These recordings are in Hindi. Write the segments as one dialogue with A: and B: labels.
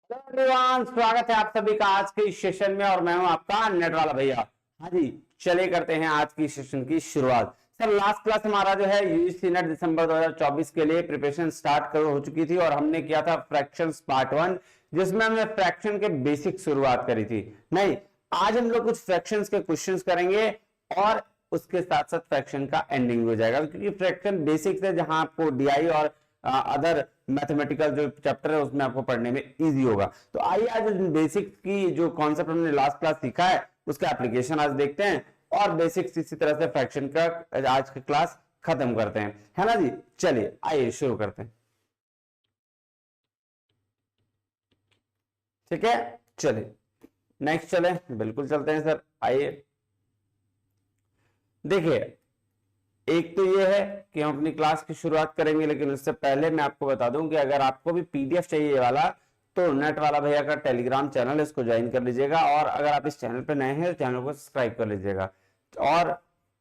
A: हेलो एवरीवन, स्वागत है आप सभी का आज के इस सेशन में और मैं हूं आपका नेट वाला भैया। हाँ जी, चलिए करते हैं आज की सेशन की शुरुआत। सर लास्ट क्लास हमारा जो है यूजीसी नेट दिसंबर 2024 के लिए प्रिपरेशन स्टार्ट कर हो चुकी थी और हमने किया था फ्रैक्शंस पार्ट 1, जिसमें हमने फ्रैक्शन के बेसिक शुरुआत करी थी। नहीं, आज हम लोग कुछ फ्रैक्शंस के क्वेश्चंस करेंगे और उसके साथ साथ फ्रैक्शन का एंडिंग हो जाएगा, क्योंकि फ्रैक्शन बेसिक्स है जहां आपको डीआई और अदर मैथमेटिकल जो चैप्टर है उसमें आपको पढ़ने में इजी होगा। तो आइए आज बेसिक की जो कॉन्सेप्ट हमने लास्ट क्लास सीखा है उसका एप्लीकेशन आज देखते हैं और बेसिक्स इसी तरह से फ्रैक्शन का आज की क्लास खत्म करते हैं, है ना जी। चलिए आइए शुरू करते हैं। ठीक है, चलिए नेक्स्ट चले, बिल्कुल चलते हैं सर। आइए देखिए, एक तो ये है कि हम अपनी क्लास की शुरुआत करेंगे, लेकिन उससे पहले मैं आपको बता दूं कि अगर आपको भी पीडीएफ चाहिए ये वाला, तो नेट वाला भैया का टेलीग्राम चैनल है, इसको ज्वाइन कर लीजिएगा। और अगर आप इस चैनल पे नए हैं तो चैनल को सब्सक्राइब कर लीजिएगा। और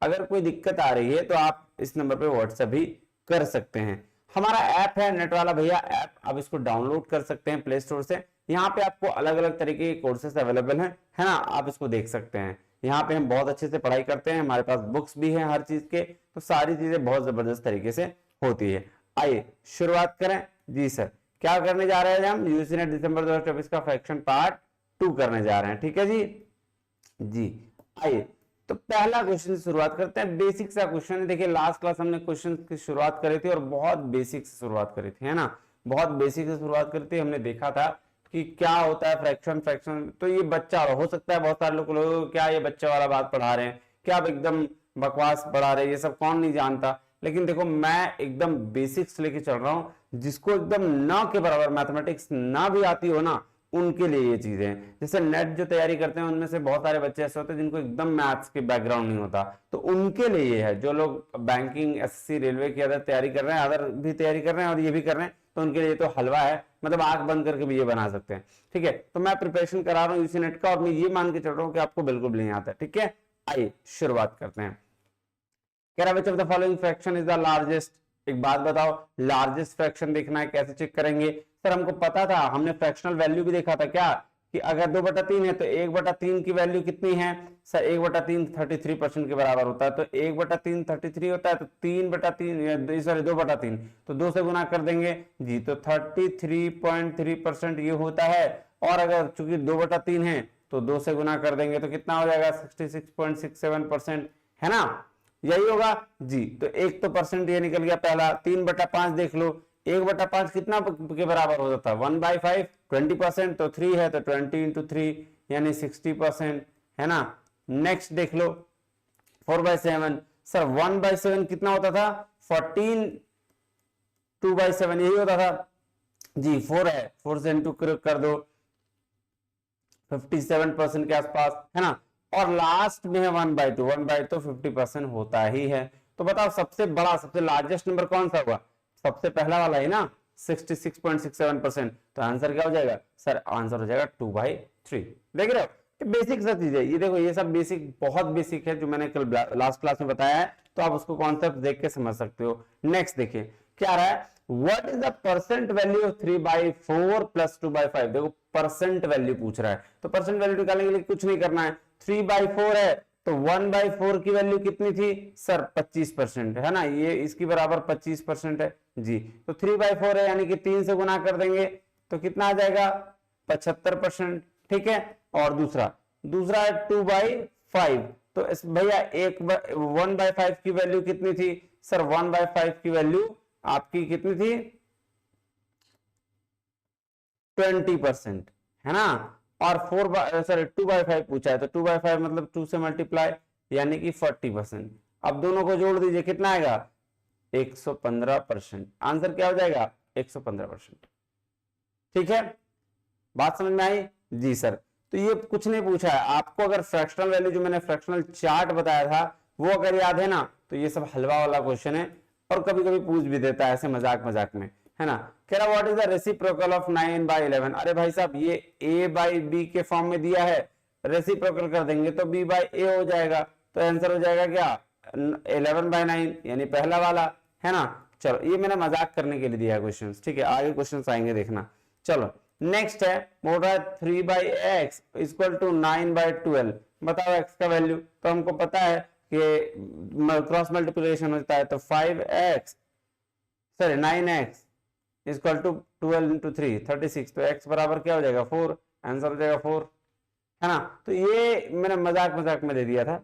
A: अगर कोई दिक्कत आ रही है तो आप इस नंबर पे व्हाट्सएप भी कर सकते हैं। हमारा ऐप है नेट वाला भैया ऐप, आप इसको डाउनलोड कर सकते हैं प्ले स्टोर से। यहाँ पे आपको अलग अलग तरीके के कोर्सेस अवेलेबल हैं, है ना, आप इसको देख सकते हैं। यहाँ पे हम बहुत अच्छे से पढ़ाई करते हैं, हमारे पास बुक्स भी हैं हर चीज के, तो सारी चीजें बहुत जबरदस्त तरीके से होती है। आइए शुरुआत करें जी सर। क्या करने जा रहे हैं हम? यूजीसी नेट दिसंबर 2024 का फ्रैक्शन पार्ट 2 करने जा रहे हैं। ठीक है जी। जी आइए, तो पहला क्वेश्चन से शुरुआत करते हैं। बेसिक सा क्वेश्चन है। देखिए लास्ट क्लास हमने क्वेश्चन की शुरुआत करी थी और बहुत बेसिक से शुरुआत करी थी, है ना, बहुत बेसिक से शुरुआत करी थी। हमने देखा था कि क्या होता है फ्रैक्शन। फ्रैक्शन तो ये बच्चा हो सकता है, बहुत सारे लोग क्या ये बच्चा वाला बात पढ़ा रहे हैं, क्या आप एकदम बकवास पढ़ा रहे हैं, ये सब कौन नहीं जानता। लेकिन देखो मैं एकदम बेसिक्स लेके चल रहा हूं, जिसको एकदम ना के बराबर मैथमेटिक्स ना भी आती हो ना, उनके लिए ये चीजें हैं। जैसे नेट जो तैयारी करते हैं उनमें से बहुत सारे बच्चे ऐसे होते हैं जिनको एकदम मैथ्स के बैकग्राउंड नहीं होता, तो उनके लिए ये है। जो लोग बैंकिंग, एसएससी, रेलवे की अदर तैयारी कर रहे हैं, अदर भी तैयारी कर रहे हैं और ये भी कर रहे हैं, तो उनके लिए तो हलवा है, मतलब आंख बंद करके भी ये बना सकते हैं। ठीक है, तो मैं प्रिपरेशन करा रहा हूँ यूसी नेट का और मैं ये मान के चल रहा हूँ कि आपको बिल्कुल भी नहीं आता। ठीक है, आइए शुरुआत करते हैं। कह रहा which of the following fraction is the largest. एक बात बताओ, लार्जेस्ट फ्रैक्शन देखना है, कैसे चेक करेंगे? सर हमको पता था, हमने फ्रैक्शनल वैल्यू भी देखा था क्या, कि अगर 2/3 है तो 1/3 की वैल्यू कितनी है? सर 1/3 33% के बराबर होता है, तो 1/3 33 होता है, तो 3/3 सॉरी 2/3, तो 2 से गुना कर देंगे जी, तो 33.3% ये होता है। और अगर चूंकि 2/3 है तो 2 से गुना कर देंगे तो कितना हो जाएगा? 66.67%, है ना, यही होगा जी। तो एक तो परसेंट ये निकल गया पहला। 3/5 देख लो, 1/5 कितना के बराबर हो जाता है? 1/5, 20%, तो 3 है तो 20 इंटू 3 यानी 60%, है ना। नेक्स्ट देख लो 4/7। सर 1/7 कितना होता था? 14, 2/7 यही होता था जी। 4 है, 4 से इंटू कर दो, 57% के आसपास, है ना। और लास्ट में है 1/2, 1/2 तो 50% होता ही है। तो बताओ सबसे बड़ा, सबसे लार्जेस्ट नंबर कौन सा हुआ? सबसे पहला वाला है ना, 66.67%। तो आंसर क्या हो जाएगा? सर आंसर हो जाएगा 2/3। देख रहे हो, बेसिक सा चीज है ये। देखो ये सब बेसिक, बहुत बेसिक है जो मैंने कल लास्ट क्लास में बताया है, तो आप उसको कॉन्सेप्ट देख के समझ सकते हो। नेक्स्ट देखिए क्या आ रहा है, what is the percent value of 3/4 plus 2/5। देखो परसेंट वैल्यू पूछ रहा है, तो परसेंट वैल्यू निकालने के लिए कुछ नहीं करना है। 3/4 है तो 1/4 की वैल्यू कितनी थी? सर 25%, है ना, ये इसकी बराबर 25% है जी। तो 3/4 है यानी कि 3 से गुना कर देंगे तो कितना आ जाएगा? 75%। ठीक है, और दूसरा दूसरा है 2/5। तो इस भैया 1/5 की वैल्यू कितनी थी? सर 1/5 की वैल्यू आपकी कितनी थी? 20%, है ना। और 2/5 पूछा है तो 2/5 मतलब 2 से मल्टीप्लाई यानी कि 40%। अब दोनों को जोड़ दीजिए, कितना आएगा? 115%। आंसर क्या हो जाएगा? 115%। ठीक है, बात समझ में आई जी सर। तो ये कुछ नहीं पूछा है आपको। अगर फ्रैक्शनल वैल्यू जो मैंने फ्रैक्शनल चार्ट बताया था वो अगर याद है ना, तो ये सब हलवा वाला क्वेश्चन है और कभी कभी पूछ भी देता है ऐसे मजाक मजाक में, है ना। कह रहा what is the reciprocal of 9/11। अरे भाई साहब ये a/b के फॉर्म में दिया है, रेसिप्रोकल कर देंगे तो b/a हो जाएगा, तो आंसर हो जाएगा क्या? 11/9 यानी पहला वाला, है ना। चलो ये मैंने मजाक करने के लिए दिया क्वेश्चन, ठीक है, आगे क्वेश्चन आएंगे देखना। चलो नेक्स्ट है बोल रहा है 3/x इक्वल टू 9/12, बताओ x का वैल्यू। तो हमको पता है कि क्रॉस मल्टीप्लिकेशन होता है, तो 9x इक्वल टू 12 इंटू 3 36, तो x बराबर क्या हो जाएगा 4, आंसर हो जाएगा 4, है ना। तो ये मैंने मजाक मजाक में दे दिया था,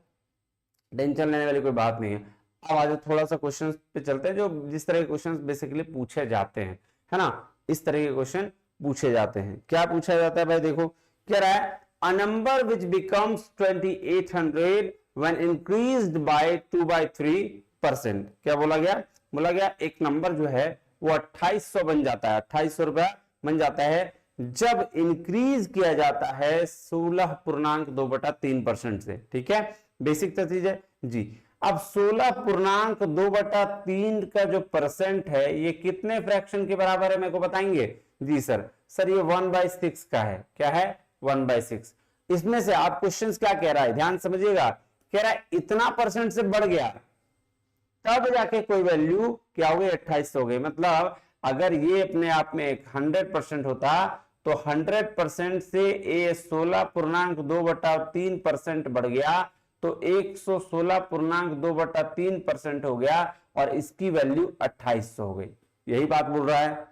A: टेंशन लेने वाली कोई बात नहीं है। अब आज थोड़ा सा क्वेश्चन पे चलते हैं, जो जिस तरह के क्वेश्चन बेसिकली पूछे जाते हैं, है ना, इस तरह के क्वेश्चन पूछे जाते हैं। क्या पूछा जाता है भाई, देखो क्या रहा है, a number which becomes 2800 when increased by 2/3%। क्या बोला गया, बोला गया एक नंबर जो है वो 2800 बन जाता है, 2800 रुपया बन जाता है जब इंक्रीज किया जाता है 16.2/3% से। ठीक है, बेसिक सा चीज है जी। अब 16.2/3 का जो परसेंट है ये कितने फ्रैक्शन के बराबर है मेरे को बताएंगे जी सर। सर ये 1/6 का है। क्या है, 1/6। इसमें से आप क्वेश्चन क्या कह रहा है, ध्यान समझिएगा, कह रहा है इतना परसेंट से बढ़ गया तब जाके कोई वैल्यू क्या हो गई, 28 हो गई। मतलब अगर ये अपने आप में एक 100% होता तो 100% से ये 16.2/3% बढ़ गया तो 116.2/3% हो गया और इसकी वैल्यू 2800 हो गई। यही बात बोल रहा है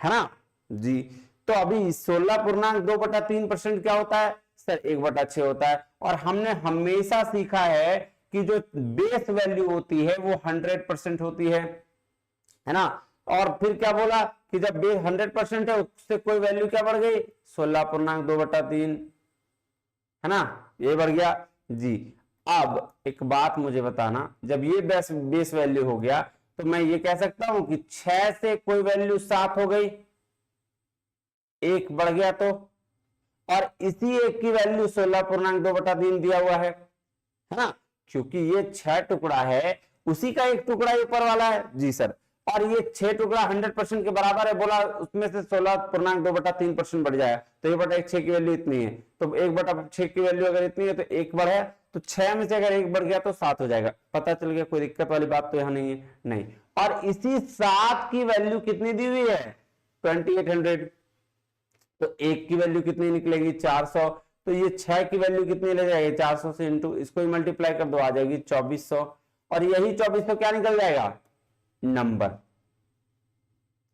A: ना जी। तो अभी 16.2/3% क्या होता है सर, 1/6 होता है। और हमने हमेशा सीखा है कि जो बेस वैल्यू होती है वो 100% होती है ना। और फिर क्या बोला कि जब बेस 100% है उससे कोई वैल्यू क्या बढ़ गई, 16.2/3, है ना, ये बढ़ गया जी। अब एक बात मुझे बताना, जब ये बेस वैल्यू हो गया तो मैं ये कह सकता हूं कि 6 से कोई वैल्यू 7 हो गई, 1 बढ़ गया तो, और इसी 1 की वैल्यू 16.2/3 दिया हुआ है ना, क्योंकि ये 6 टुकड़ा है, उसी का एक टुकड़ा ऊपर वाला है जी सर। और ये 6 टुकड़ा 100% के बराबर है, बोला उसमें से 16.2/3% बढ़ जाए तो 1/6 की वैल्यू इतनी है। तो 1/6 की वैल्यू अगर इतनी है तो 1 बढ़े, तो 6 में से अगर 1 बढ़ गया तो 7 हो जाएगा। पता चल गया, कोई दिक्कत वाली बात तो यहां नहीं है, नहीं। और इसी 7 की वैल्यू कितनी दी हुई है, 2800, तो 1 की वैल्यू कितनी निकलेगी, 400। तो ये 6 की वैल्यू कितनी ले जाएगी, 400 से इंटू इसको ही मल्टीप्लाई कर दो, आ जाएगी 2400। और यही 2400 क्या निकल जाएगा, नंबर।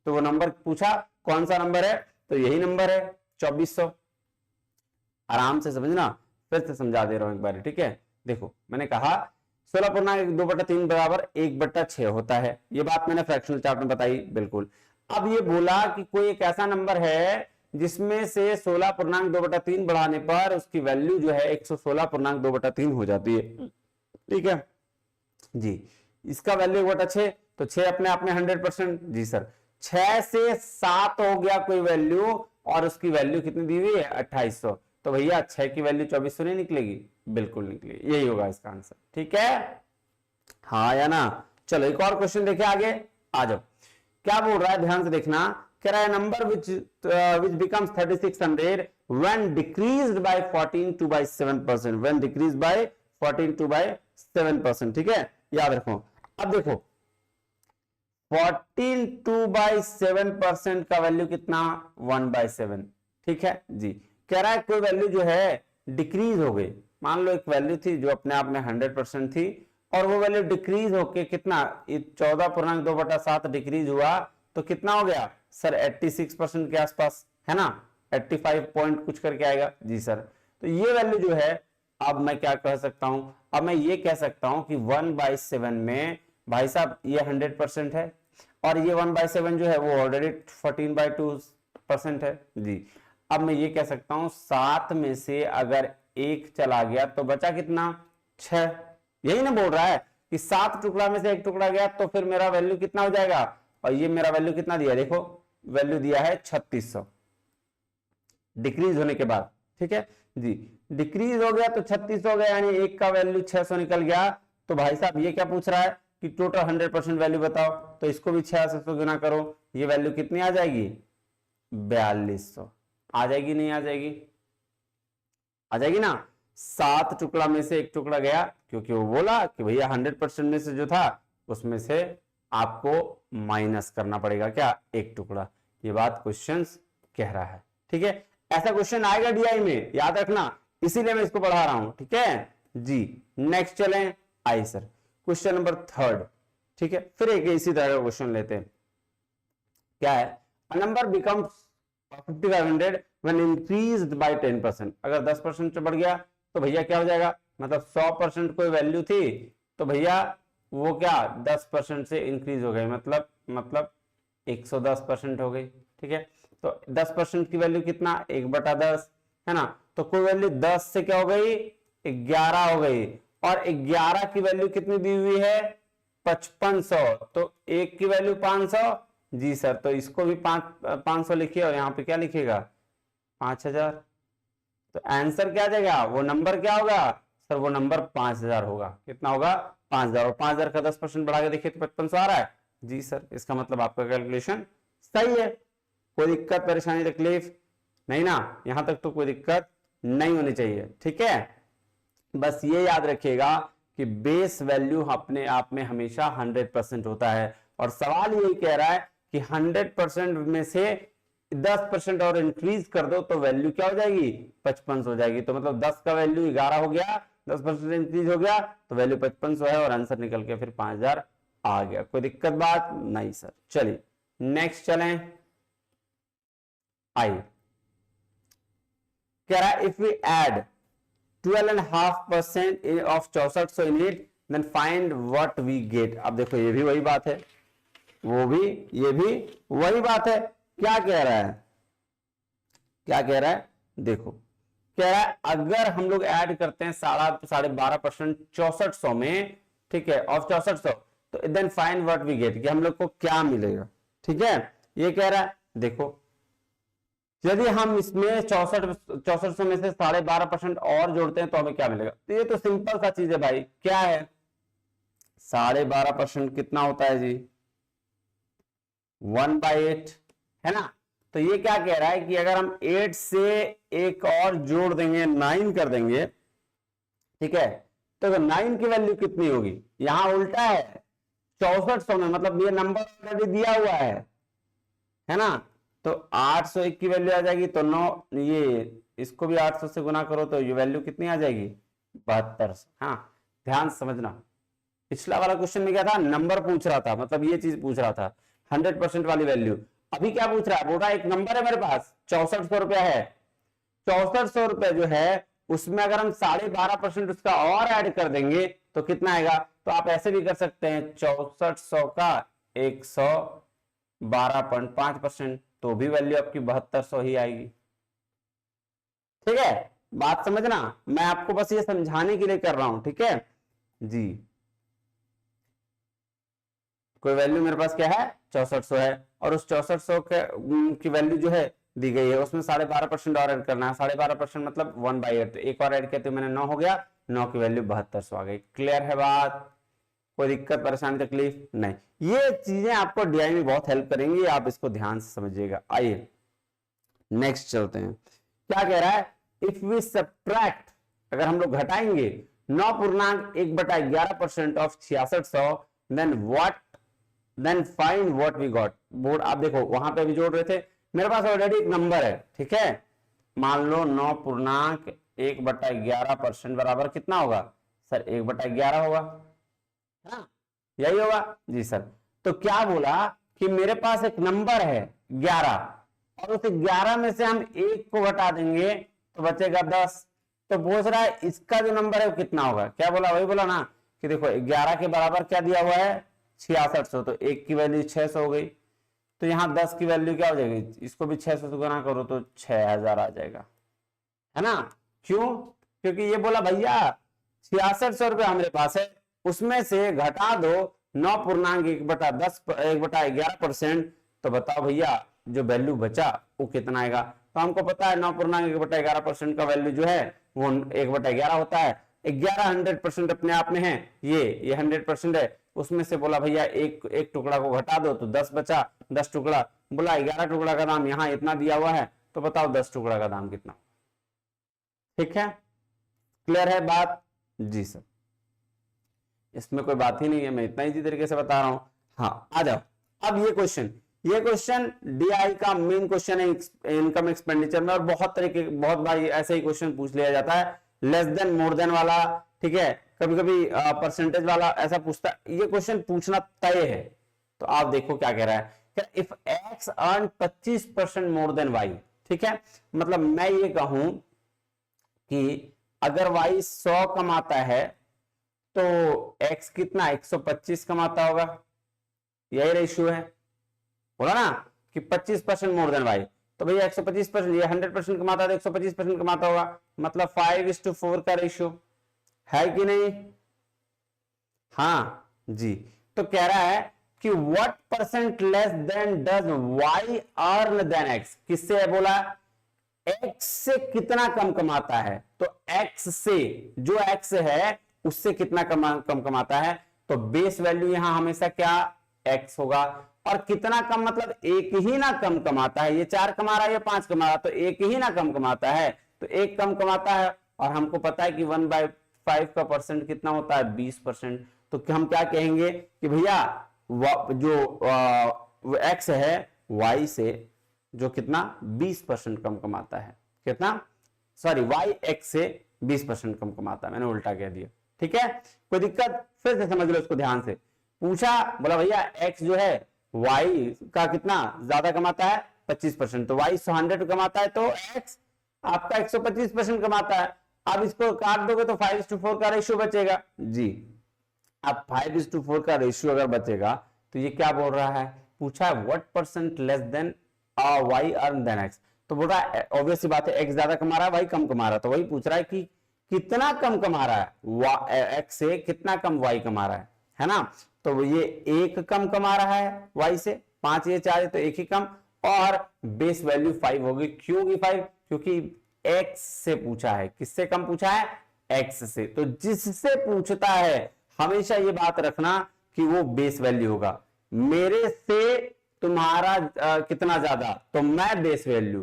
A: तो वो नंबर पूछा कौन सा नंबर है, तो यही नंबर है 2400। आराम से समझना, फिर से समझा दे रहा हूं एक बार, ठीक है। देखो मैंने कहा 16.2/3 बराबर 1/6 होता है, ये बात मैंने फ्रैक्शनल चार्ट में बताई, बिल्कुल। अब ये बोला कि कोई एक ऐसा नंबर है जिसमें से 16.2/3 बढ़ाने पर उसकी वैल्यू जो है 116.2/3 हो जाती है, ठीक है जी। इसका वैल्यू 1/6, तो 6 अपने आप में 100% जी सर। 6 से 7 हो गया कोई वैल्यू और उसकी वैल्यू कितनी दी हुई है, 2800। तो भैया 6 की वैल्यू 2400 नहीं निकलेगी, बिल्कुल निकलेगी, यही होगा इसका आंसर, ठीक है, हाँ या ना। चलो एक और क्वेश्चन देखे आगे, आ जाओ। क्या बोल रहा है, ध्यान से देखना, कह रहा है number which becomes 3600 when decreased bye 14/7%, when decreased bye 14/7%, ठीक है, याद रखो। अब देखो 14/7% का वैल्यू कितना, 1/7, ठीक है जी। कह रहा है कोई वैल्यू जो है डिक्रीज हो गई, मान लो एक वैल्यू थी जो अपने आप में 100% थी और वो वैल्यू डिक्रीज होके कितना, 14.2/7 डिक्रीज हुआ तो कितना हो गया सर, 86% के आसपास, है ना, 85 पॉइंट कुछ करके आएगा जी सर। तो ये वैल्यू जो है, अब मैं क्या कह सकता हूं, अब मैं ये कह सकता हूं कि 1/7 में भाई साहब ये 100% है और ये 1/7 जो है वो ऑलरेडी 14/2% है जी। अब मैं ये कह सकता हूं 7 में से अगर 1 चला गया तो बचा कितना, 6। यही ना बोल रहा है कि 7 टुकड़ा में से 1 टुकड़ा गया तो फिर मेरा वैल्यू कितना हो जाएगा, और ये मेरा वैल्यू कितना दिया, देखो वैल्यू दिया है 3600 डिक्रीज होने के बाद, ठीक है जी। डिक्रीज हो गया तो 3600 हो गया, यानी 1 का वैल्यू 600 निकल गया। तो भाई साहब ये क्या पूछ रहा है कि टोटल 100% वैल्यू बताओ, तो इसको भी 6 से गुना करो, ये वैल्यू कितनी आ जाएगी, 4200 आ जाएगी, नहीं आ जाएगी, आ जाएगी ना। 7 टुकड़ा में से 1 टुकड़ा गया, क्योंकि वो बोला कि भैया 100% में से जो था उसमें से आपको माइनस करना पड़ेगा क्या, 1 टुकड़ा। ये बात क्वेश्चन कह रहा है, ठीक है, ऐसा क्वेश्चन आएगा डीआई में, याद रखना, इसीलिए मैं इसको पढ़ा रहा हूं, ठीक है जी। नेक्स्ट चलें, आई सर क्वेश्चन नंबर 3, ठीक है, फिर एक इसी तरह का क्वेश्चन लेते हैं। क्या है, a number becomes 5500 when increased by 10%। अगर 10% से बढ़ गया तो भैया क्या हो जाएगा, मतलब 100% कोई वैल्यू थी तो भैया वो क्या 10% से इंक्रीज हो गई, मतलब 110% हो गई, ठीक है। तो 10% की वैल्यू कितना, 1/10 है ना, तो कोई वैल्यू 10 से क्या हो गई, 11 हो गई, और 11 की वैल्यू कितनी दी हुई है, 5500, तो एक की वैल्यू 500, जी सर, तो इसको भी 500 लिखिए, और यहाँ पे क्या लिखिएगा 5000। तो आंसर क्या आ जाएगा, वो नंबर क्या होगा सर, वो नंबर 5000 होगा। कितना होगा, 5000, और 5000 का 10% बढ़ा के देखिए तो 5500 आ रहा है, जी सर। इसका मतलब आपका कैलकुलेशन सही है, कोई दिक्कत परेशानी तकलीफ नहीं ना, यहां तक तो कोई दिक्कत नहीं होनी चाहिए, ठीक है। बस ये याद रखिएगा कि बेस वैल्यू अपने आप में हमेशा 100% होता है, और सवाल यही कह रहा है कि 100% में से 10% और इंक्रीज कर दो तो वैल्यू क्या हो जाएगी, 55 हो जाएगी। तो मतलब 10 का वैल्यू 11 हो गया, 10% इंक्रीज हो गया तो वैल्यू 55 है, और आंसर निकल के फिर 5000 आ गया। कोई दिक्कत बात नहीं सर। चलिए नेक्स्ट चलें, आई कह रहा है if we add 12.5% of 6400 in it, then find what we get। अब देखो ये भी वही बात है, वो भी, ये भी वही बात है। क्या कह रहा है, क्या कह रहा है, देखो कह रहा है अगर हम लोग ऐड करते हैं 12.5% 6400 में, ठीक है, ऑफ 6400, तो then find what we get, कि हम लोग को क्या मिलेगा, ठीक है। ये कह रहा है देखो यदि हम इसमें 6400 में से 12.5% और जोड़ते हैं तो हमें क्या मिलेगा। तो ये तो सिंपल सा चीज है भाई, क्या है 12.5% कितना होता है जी, 1/8 है ना। तो ये क्या कह रहा है कि अगर हम 8 से एक और जोड़ देंगे, 9 कर देंगे, ठीक है, तो 9 की वैल्यू कितनी होगी, यहां उल्टा है 6400 में, मतलब ये नंबर ऑलरेडी दिया हुआ है ना। तो 801 की वैल्यू आ जाएगी, तो 9, ये इसको भी 800 से गुना करो तो ये वैल्यू कितनी आ जाएगी, 7200। हाँ ध्यान समझना, पिछला वाला क्वेश्चन में क्या था, नंबर पूछ रहा था, मतलब ये चीज पूछ रहा था 100% वाली वैल्यू। अभी क्या पूछ रहा है, बोल रहा है एक नंबर है मेरे पास 6400 रुपया है, 6400 रुपए जो है उसमें अगर हम 12.5% उसका और ऐड कर देंगे तो कितना आएगा। तो आप ऐसे भी कर सकते हैं 6400 का 112.5%, तो भी वैल्यू आपकी 7200 ही आएगी, ठीक है। बात समझना, मैं आपको बस ये समझाने के लिए कर रहा हूं, ठीक है जी। कोई वैल्यू मेरे पास क्या है 6400 है, और उस 6400 की वैल्यू जो है दी गई है, उसमें 12.5% और ऐड करना है, 12.5% मतलब 1/8, तो एक और ऐड किया तो मैंने 9 हो गया, 9 की वैल्यू 7200 आ गई। क्लियर है बात, कोई दिक्कत परेशानी तकलीफ नहीं। ये चीजें आपको डीआई में बहुत हेल्प करेंगी, आप इसको ध्यान से समझिएगा। आइए नेक्स्ट चलते हैं, क्या कह रहा है, इफ वी सब्ट्रैक्ट, अगर हम लोग घटाएंगे 9.1/11% of 6600, then what, then find what we got. Board आप देखो वहां पे भी जोड़ रहे थे, मेरे पास ऑलरेडी एक नंबर है, ठीक है, मान लो 9.1/11% बराबर कितना होगा सर, 1/11 होगा, हाँ यही होगा जी सर। तो क्या बोला कि मेरे पास एक नंबर है 11, और उस 11 में से हम एक को घटा देंगे तो बचेगा 10। तो पूछ रहा है इसका जो नंबर है वो कितना होगा, क्या बोला, वही बोला ना कि देखो 11 के बराबर क्या दिया हुआ है 6600, तो एक की वैल्यू 600 हो गई, तो यहां 10 की वैल्यू क्या हो जाएगी, इसको भी 600 से गुना करो तो 6000 आ जाएगा, है ना। क्यों, क्योंकि ये बोला भैया 6600 रुपया हमारे पास है, उसमें से घटा दो 9.1/10 तो बताओ भैया जो वैल्यू बचा वो कितना आएगा। तो हमको पता है 9.1/11% का वैल्यू जो है वो 1/11 होता है। 11 100% अपने आप में है, ये 100% है, उसमें से बोला भैया एक टुकड़ा को घटा दो तो 10 बचा, 10 टुकड़ा, बोला 11 टुकड़ा का दाम यहाँ इतना दिया हुआ है, तो बताओ 10 टुकड़ा का दाम कितना। ठीक है, क्लियर है बात जी सर, इसमें कोई बात ही नहीं है, मैं इतना इजी तरीके से बता रहा हूं। हाँ आ जाओ, अब ये क्वेश्चन ये क्वेश्चन डीआई का मेन क्वेश्चन है इनकम एक्सपेंडिचर में, और बहुत तरीके बहुत भाई ऐसे ही क्वेश्चन पूछ लिया जाता है, लेस देन मोर देन वाला, ठीक है, कभी कभी परसेंटेज वाला ऐसा पूछता है, ये क्वेश्चन पूछना तय है। तो आप देखो क्या कह रहा है, if X earn 25% more than Y, ठीक है, मतलब मैं ये कहूं कि अगर वाई 100 कमाता है तो एक्स कितना 125 कमाता होगा, यही रेशियो है, बोला ना कि 25% मोर देन वाई, तो भैया 125%, ये 100% कमाता है तो 125% कमाता होगा, मतलब 5:4 का रेशियो है कि नहीं? हाँ जी। तो कह रहा है कि what percent less than does Y earn than X, किससे है बोला, एक्स से कितना कम कमाता है, तो एक्स से, जो एक्स है उससे कितना कम कमाता है, तो बेस वैल्यू यहां हमेशा क्या एक्स होगा, और कितना कम मतलब एक ही ना कम कमाता है, ये 4 कमा रहा है, ये 5 कमा रहा है, तो एक ही ना कम कमाता है, तो एक कम कमाता है, और हमको पता है कि 1/5 का परसेंट कितना होता है 20%, तो हम क्या कहेंगे कि भैया जो एक्स है वाई से जो कितना 20% कम कमाता है, कितना, सॉरी वाई एक्स से 20% कम कमाता है, मैंने उल्टा कह दिया, ठीक है, कोई दिक्कत, फिर से समझ लो इसको ध्यान से, पूछा बोला भैया एक्स जो है वाई का कितना ज्यादा कमाता है 25%, तो वाई 100 कमाता है तो एक्स आपका 125% कमाता है, अब इसको काट दोगे तो 5:4 का रेशियो बचेगा जी। अब 5:4 का रेशियो अगर बचेगा तो ये क्या बोल रहा है, पूछा है what percent less than Y earn than X, तो बोल रहा है ऑब्वियस सी बात है एक्स ज्यादा कमा रहा है वाई कम कमा रहा है, तो वही पूछ रहा है कि कितना कम कमा रहा है, एक्स से कितना कम वाई कमा रहा है ना, तो ये एक कम कमा रहा है वाई से, 5 ये 4 तो एक ही कम, और बेस वैल्यू 5 होगी, क्यों होगी 5, क्योंकि एक्स से पूछा है, किससे कम पूछा है, एक्स से, तो जिससे पूछता है हमेशा ये बात रखना कि वो बेस वैल्यू होगा, मेरे से तुम्हारा कितना ज्यादा, तो मैं बेस वैल्यू,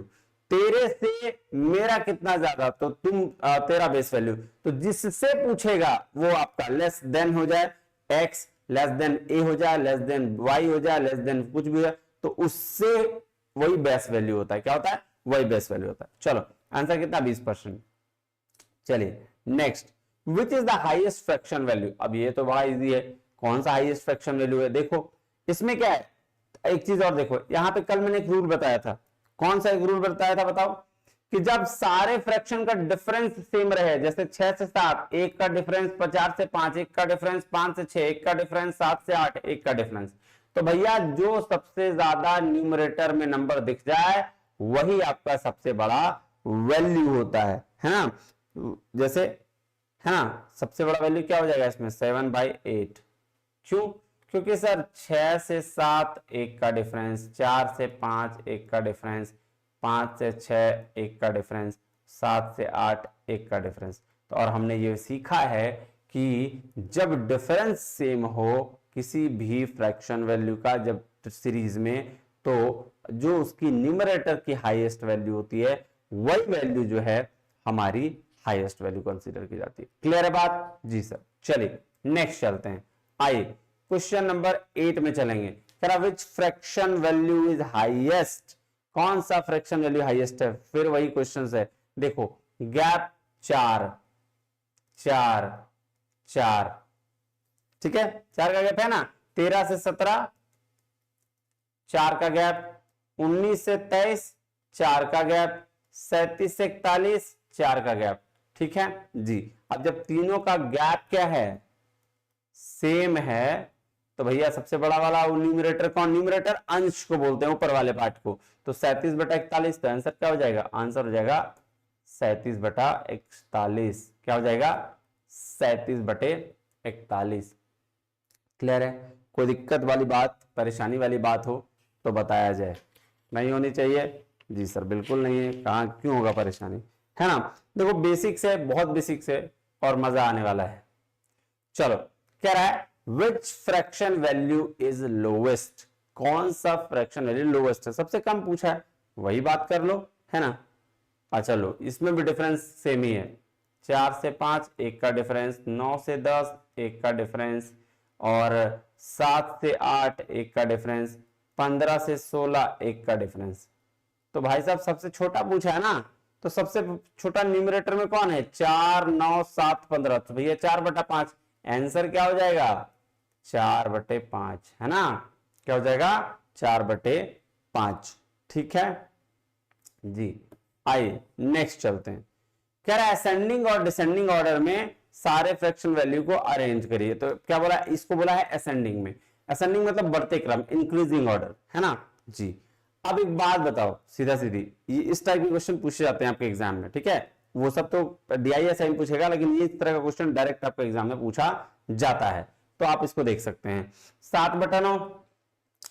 A: तेरे से मेरा कितना ज्यादा, तो तुम तेरा बेस वैल्यू, तो जिससे पूछेगा वो आपका लेस देन हो जाए, एक्स लेस देन ए हो जाए, लेस देन वाई हो जाए, लेस देन कुछ भी है, तो उससे वही बेस वैल्यू होता है, क्या होता है, वही बेस वैल्यू होता है। चलो आंसर कितना 20%। चलिए next, which is the highest fraction value, अब ये तो बड़ा इजी है, कौन सा हाईएस्ट फ्रैक्शन वैल्यू है, देखो इसमें क्या है, एक चीज और देखो, यहां पे कल मैंने एक रूल बताया था, कौन सा एक रूल बताया था बताओ, कि जब सारे फ्रैक्शन का डिफरेंस सेम रहे, जैसे 6 से 7 एक का डिफरेंस, 50 से 5 एक का डिफरेंस, 5 से 6 एक का डिफरेंस, 7 से 8 एक का डिफरेंस, तो भैया जो सबसे ज्यादा न्यूमरेटर में नंबर दिख जाए वही आपका सबसे बड़ा वैल्यू होता है ना, जैसे है ना, सबसे बड़ा वैल्यू क्या हो जाएगा इसमें 7/8, क्यों, क्योंकि सर 6 से 7 एक का डिफरेंस, 4 से 5 एक का डिफरेंस, 5 से 6 एक का डिफरेंस, 7 से 8 एक का डिफरेंस, तो और हमने ये सीखा है कि जब डिफरेंस सेम हो किसी भी फ्रैक्शन वैल्यू का जब सीरीज में, तो जो उसकी न्यूमरेटर की हाईएस्ट वैल्यू होती है वही वैल्यू जो है हमारी हाईएस्ट वैल्यू कंसीडर की जाती है। क्लियर है बात जी सर। चलिए नेक्स्ट चलते हैं, आइए क्वेश्चन नंबर 8 में चलेंगे, विच फ्रैक्शन वैल्यू इज हाईएस्ट, कौन सा फ्रैक्शन वैल्यू हाईएस्ट है, फिर वही क्वेश्चन है, देखो गैप 4 4 4, ठीक है 4 का गैप है ना, 13 से 17 4 का गैप, 19 से 23 4 का गैप, 37 से 41 4 का गैप, ठीक है जी। अब जब तीनों का गैप क्या है सेम है, तो भैया सबसे बड़ा वाला न्यूमरेटर कौन, न्यूमरेटर अंश को बोलते हैं ऊपर वाले पार्ट को, तो 37/41, तो आंसर क्या हो जाएगा, आंसर हो जाएगा 37/41, क्या हो जाएगा 37/41। क्लियर है, कोई दिक्कत वाली बात परेशानी वाली बात हो तो बताया जाए, नहीं होनी चाहिए जी सर, बिल्कुल नहीं है, कहां क्यों होगा परेशानी, है ना, देखो बेसिक्स है, बहुत बेसिक्स है और मजा आने वाला है। चलो कह रहा है विच फ्रैक्शन वैल्यू इज लोवेस्ट, कौन सा फ्रैक्शन वैल्यू लोवेस्ट है, सबसे कम पूछा है वही बात कर लो, है ना, अच्छा लो इसमें भी डिफरेंस सेम ही है, 4 से 5 एक का डिफरेंस, 9 से 10 एक का डिफरेंस, और 7 से 8 एक का डिफरेंस, 15 से 16 1 का डिफरेंस। तो भाई साहब सबसे छोटा पूछा है ना, तो सबसे छोटा न्यूमरेटर में कौन है, 4 9 7 15, तो भैया 4/5। आंसर क्या हो जाएगा, 4/5 है ना, क्या हो जाएगा 4/5। ठीक है जी। आइए नेक्स्ट चलते हैं। कह रहा है असेंडिंग और डिसेंडिंग ऑर्डर में सारे फ्रैक्शन वैल्यू को अरेंज करिए। तो क्या बोला, इसको बोला है असेंडिंग में। असेंडिंग मतलब बढ़ते क्रम, इंक्रीजिंग ऑर्डर, है ना जी। अब एक बात बताओ सीधा सीधी, ये इस टाइप के क्वेश्चन पूछे जाते हैं आपके एग्जाम में, ठीक है। वो सब तो DISM पूछेगा, लेकिन ये इस तरह का क्वेश्चन डायरेक्ट आपके एग्जाम में पूछा जाता है। तो आप इसको देख सकते हैं। 7/9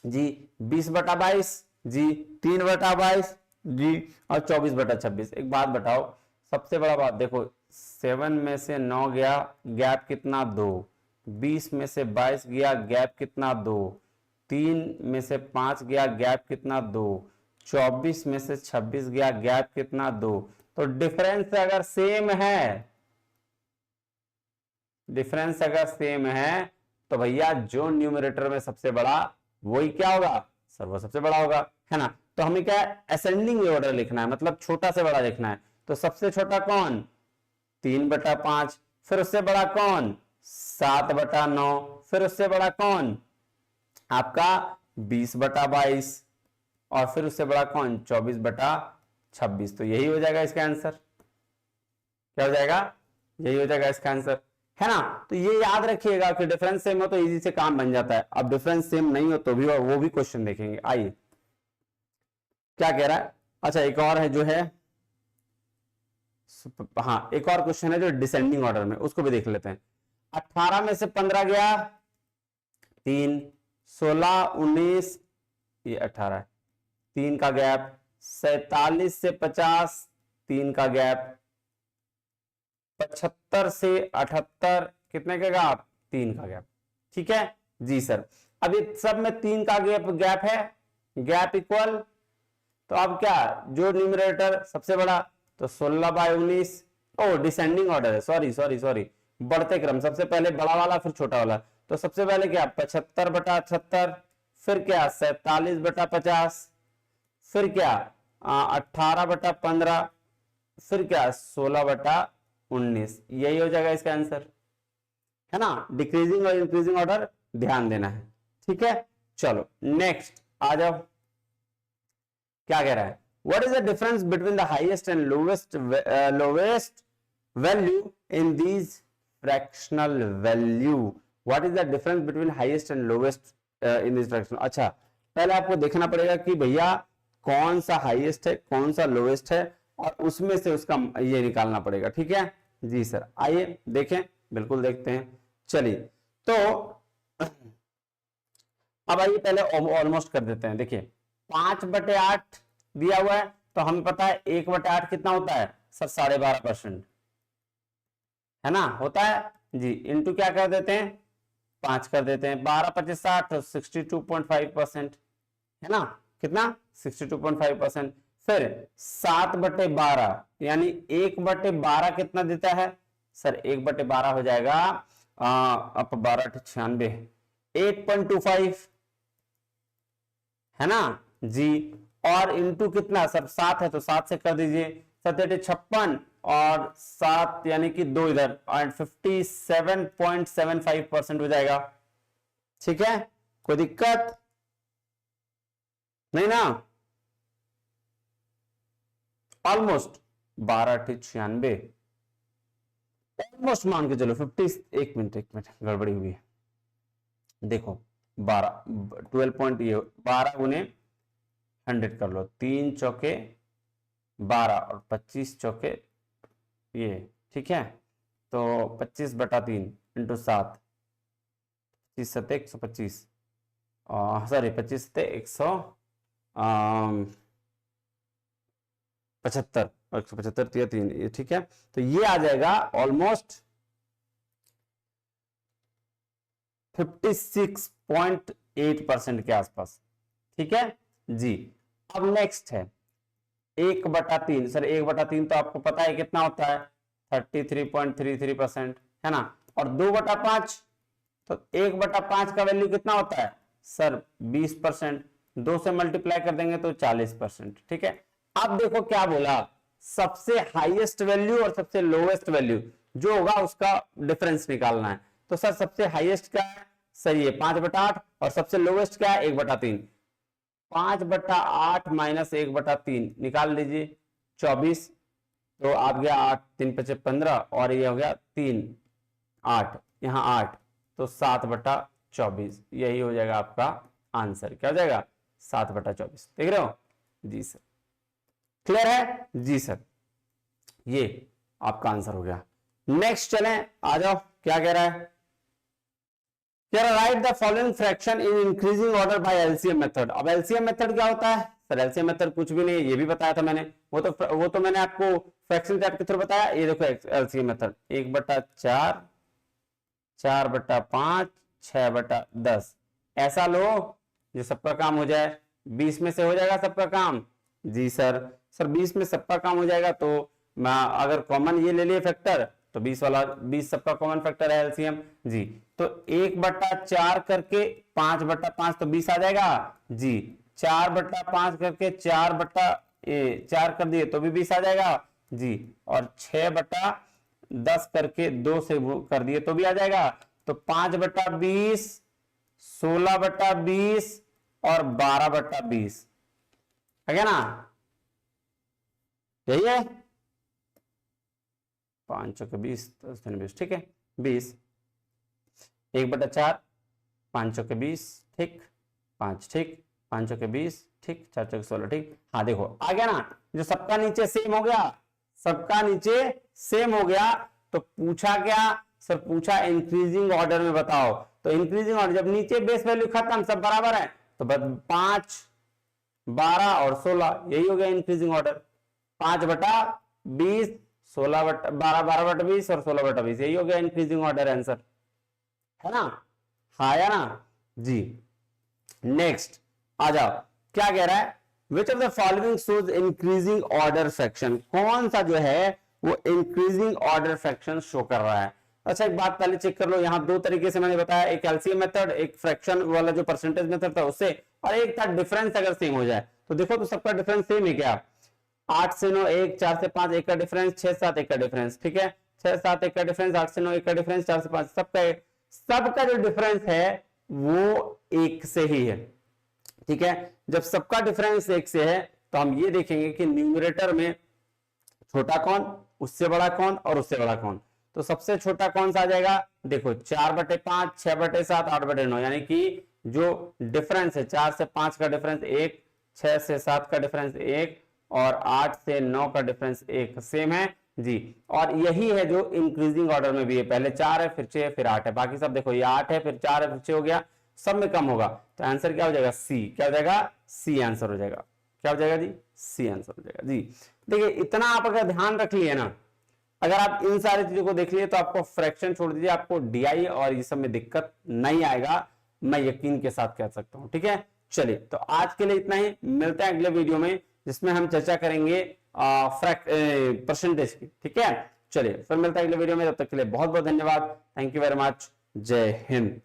A: जी, 20/22 जी, 3/22 जी, और 24/26। एक बात बताओ, सबसे बड़ा बात देखो, 7 में से 9 गया, गैप कितना 2, 20 में से 22 गया, गैप कितना 2, 3 में से 5 गया, गैप कितना 2, 24 में से 26 गया, गैप कितना 2। तो डिफरेंस अगर सेम है, डिफरेंस अगर सेम है, तो भैया जो न्यूमरेटर में सबसे बड़ा वही क्या होगा, सर वो सबसे बड़ा होगा, है ना। तो हमें क्या असेंडिंग ऑर्डर लिखना है, मतलब छोटा से बड़ा लिखना है। तो सबसे छोटा कौन, 3/5, फिर उससे बड़ा कौन, 7/9, फिर उससे बड़ा कौन आपका 20/22, और फिर उससे बड़ा कौन 24/26। तो यही हो जाएगा इसका आंसर, क्या हो जाएगा, यही हो जाएगा इसका आंसर, है ना। तो ये याद रखिएगा कि डिफरेंस सेम हो तो इजी से काम बन जाता है। अब डिफरेंस सेम नहीं हो तो भी, और वो भी क्वेश्चन देखेंगे। आइए क्या कह रहा है, अच्छा एक और है जो है, हाँ एक और क्वेश्चन है जो डिसेंडिंग ऑर्डर में, उसको भी देख लेते हैं। 18 में से 15 गया 3, 16 19, ये 18 है, 3 का गैप, 47 से 50 3 का गैप, 75 से 78 कितने का गैप, 3 का गैप। ठीक है जी सर। अब ये सब में 3 का गैप है, गैप इक्वल, तो अब क्या जो न्यूमरेटर सबसे बड़ा, तो 16/19, ओ डिसेंडिंग ऑर्डर है, सॉरी सॉरी सॉरी, बढ़ते क्रम, सबसे पहले बड़ा वाला फिर छोटा वाला। तो सबसे पहले क्या 75/78, फिर क्या 47/50, फिर क्या 18/15, फिर क्या 16/19। यही हो जाएगा इसका आंसर, है ना। डिक्रीजिंग और इंक्रीजिंग ऑर्डर ध्यान देना है, ठीक है। चलो नेक्स्ट आ जाओ, क्या कह रहा है, what is the difference between the highest and lowest value in these fractional value. What is the difference between highest and lowest in this fractional. अच्छा पहले आपको देखना पड़ेगा कि भैया कौन सा हाईएस्ट है कौन सा लोवेस्ट है, और उसमें से उसका ये निकालना पड़ेगा, ठीक है जी सर। आइए देखें, बिल्कुल देखते हैं, चलिए। तो अब आइए पहले ऑलमोस्ट कर देते हैं। देखिए 5/8 दिया हुआ है, तो हमें पता है 1/8 कितना होता है सर, 12.5%, है ना, होता है जी। इंटू क्या कर देते हैं 5 कर देते हैं, 12×5 = 60, तो 62.5%, है ना, कितना 62.5%। फिर 7/12 यानी 1/12 कितना देता है सर, 1/12 हो जाएगा अब 12×96 8.25, है ना जी। और इंटू कितना सर 7 है, तो 7 से कर दीजिए, 7 × 56, और 7 यानी कि 2 इधर, और 57.75% हो जाएगा, ठीक है। कोई दिक्कत नहीं ना, ऑलमोस्ट 12×96 ऑलमोस्ट मान के चलो 50। एक मिनट गड़बड़ी हुई है, देखो 12 12 ये 12 × 100 कर लो, 3 चौके 12 और 25 चौके ये, ठीक है। तो 25/3 × 7, 25 7 125, सॉरी 25 7 175 और 175 3, ठीक है। तो ये आ जाएगा ऑलमोस्ट 56.8% के आसपास, ठीक है जी। अब नेक्स्ट है 1/3, सर 1/3 तो आपको पता है कितना होता है 33.33%, है ना। और 2/5, तो 1/5 का वैल्यू कितना होता है सर 20%, 2 से मल्टीप्लाई कर देंगे तो 40%। ठीक है, अब देखो क्या बोला, सबसे हाईएस्ट वैल्यू और सबसे लोएस्ट वैल्यू जो होगा उसका डिफरेंस निकालना है। तो सर सबसे हाईएस्ट क्या है, सही है 5/8, और सबसे लोएस्ट क्या है 1/3। 5/8 माइनस 1/3 निकाल लीजिए 24, तो आप गया 8 3 5 15, और ये हो गया 3 8, यहाँ 8, तो 7/24 यही हो जाएगा आपका आंसर। क्या हो जाएगा 7/24, देख रहे हो जी सर, क्लियर है जी सर, ये आपका आंसर हो गया। नेक्स्ट चलें, आ जाओ, क्या कह रहा है, कह रहा right the following fraction in increasing order by LCM method. अब एलसीएम मेथड क्या होता है सर, एलसीएम मेथड कुछ भी नहीं, ये भी बताया था मैंने, वो तो मैंने आपको फ्रैक्शन चार्ट के थ्रू बताया। ये देखो एलसीएम मेथड 1/4, 4/5, 6/10, ऐसा लो जो सबका काम हो जाए। 20 में से हो जाएगा सबका काम जी सर, 20 में सबका काम हो जाएगा, तो मैं अगर कॉमन ये ले लिए फैक्टर तो 20 वाला, 20 सबका कॉमन फैक्टर है एलसीएम जी। तो 1/4 करके 5/5 तो 20 आ जाएगा जी, 4/5 करके 4 कर दिए तो भी 20 आ जाएगा जी, और 6/10 करके 2 से कर दिए तो भी आ जाएगा। तो 5/20, 16/20 और 12/20 है क्या ना, यही है 5 चौके 20, 10 ठीक है 20, 1/4, 5 चौके 20 ठीक, 5 ठीक, 5 चौके 20 ठीक, 4 चौके 16 ठीक। हाँ देखो आ गया ना, जो सबका नीचे सेम हो गया, सबका नीचे सेम हो गया, तो पूछा क्या सर, पूछा इंक्रीजिंग ऑर्डर में बताओ। तो इंक्रीजिंग ऑर्डर जब नीचे बेस वैल्यू खत्म सब बराबर है, तो 5, 12 और 16 यही हो गया इंक्रीजिंग ऑर्डर। 5/20, 12/20 और 16/20 यही हो गया इंक्रीजिंग ऑर्डर आंसर, है ना, हाँ या ना जी। नेक्स्ट आ जाओ, क्या कह रहा है, which of the following shows increasing order fraction, कौन सा जो है वो इंक्रीजिंग ऑर्डर फ्रैक्शन शो कर रहा है। अच्छा एक बात पहले चेक कर लो, यहां 2 तरीके से मैंने बताया, एक एलसीएम मेथड, एक फ्रैक्शन वाला जो परसेंटेज मेथड था उससे, और एक था डिफरेंस अगर सेम हो जाए। तो देखो तो सबका डिफरेंस सेम है क्या, 8 से 9 1, 4 से 5 1 का डिफरेंस, 6 7 1 का डिफरेंस, ठीक है 6 7 1 का डिफरेंस, 8 से 9 1 का डिफरेंस, 4 से 5 सबका जो डिफरेंस है वो 1 से ही है। ठीक है, जब सबका डिफरेंस 1 से है तो हम ये देखेंगे कि न्यूमरेटर में छोटा कौन, उससे बड़ा कौन और उससे बड़ा कौन। तो सबसे छोटा कौन सा आ जाएगा, देखो 4/5, 6/7, 8/9, यानी कि जो डिफरेंस है 4 से 5 का डिफरेंस 1, 6 से 7 का डिफरेंस 1 और 8 से 9 का डिफरेंस 1 सेम है जी। और यही है जो इंक्रीजिंग ऑर्डर में भी है, पहले 4 है फिर 6 है फिर 8 है, बाकी सब देखो ये 8 है फिर 4 है फिर 6 हो गया, सब में कम होगा। तो आंसर क्या हो जाएगा, सी। क्या हो जाएगा, सी आंसर हो जाएगा। क्या हो जाएगा जी, सी आंसर हो जाएगा जी। देखिए इतना आप अगर ध्यान रख लिए ना, अगर आप इन सारी चीजों को देख लिए तो आपको फ्रैक्शन छोड़ दीजिए, आपको डीआई और ये सब में दिक्कत नहीं आएगा, मैं यकीन के साथ कह सकता हूं। ठीक है, चलिए तो आज के लिए इतना ही, मिलते हैं अगले वीडियो में जिसमें हम चर्चा करेंगे परसेंटेज की। ठीक है, चलिए फिर मिलता है अगले वीडियो में, तब तक के लिए बहुत बहुत धन्यवाद, थैंक यू वेरी मच, जय हिंद।